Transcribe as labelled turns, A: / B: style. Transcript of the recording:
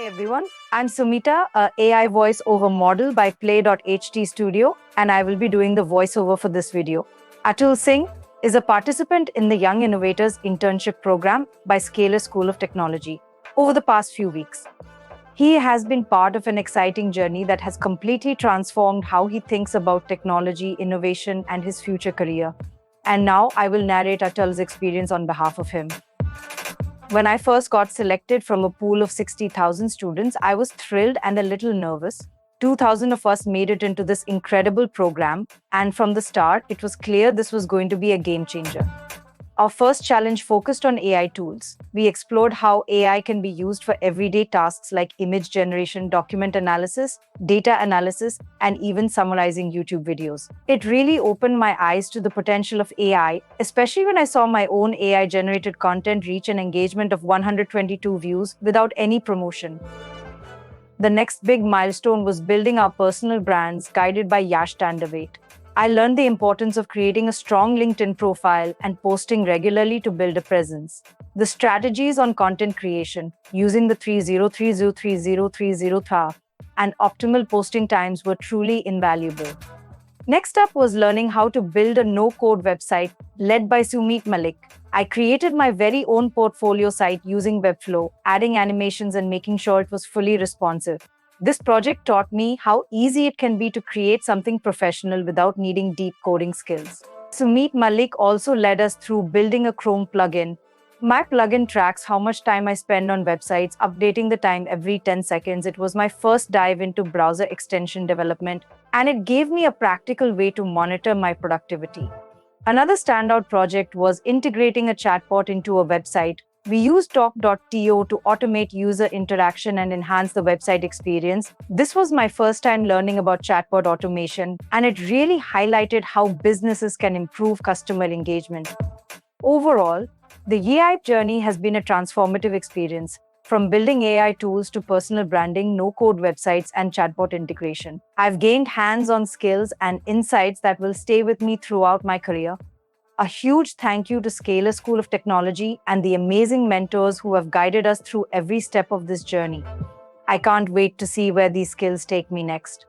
A: Hi everyone, I'm Sumita, a AI voiceover model by Play.ht Studio, and I will be doing the voiceover for this video. Atul Singh is a participant in the Young Innovators Internship program by Scalar School of Technology. Over the past few weeks, he has been part of an exciting journey that has completely transformed how he thinks about technology, innovation, and his future career. And now I will narrate Atul's experience on behalf of him. When I first got selected from a pool of 60,000 students, I was thrilled and a little nervous. 2,000 of us made it into this incredible program, and from the start, it was clear this was going to be a game changer. Our first challenge focused on AI tools. We explored how AI can be used for everyday tasks like image generation, document analysis, data analysis, and even summarizing YouTube videos. It really opened my eyes to the potential of AI, especially when I saw my own AI-generated content reach an engagement of 122 views without any promotion. The next big milestone was building our personal brands, guided by Yash Tandavate. I learned the importance of creating a strong LinkedIn profile and posting regularly to build a presence. The strategies on content creation, using the 30-30-30-30 path, and optimal posting times were truly invaluable. Next up was learning how to build a no-code website led by Sumit Malik. I created my very own portfolio site using Webflow, adding animations and making sure it was fully responsive. This project taught me how easy it can be to create something professional without needing deep coding skills. Sumit Malik also led us through building a Chrome plugin. My plugin tracks how much time I spend on websites, updating the time every 10 seconds. It was my first dive into browser extension development, and it gave me a practical way to monitor my productivity. Another standout project was integrating a chatbot into a website. We used Talk.to to automate user interaction and enhance the website experience. This was my first time learning about chatbot automation, and it really highlighted how businesses can improve customer engagement. Overall, the YIIP journey has been a transformative experience, from building AI tools to personal branding, no-code websites, and chatbot integration. I've gained hands-on skills and insights that will stay with me throughout my career. A huge thank you to Scalar School of Technology and the amazing mentors who have guided us through every step of this journey. I can't wait to see where these skills take me next.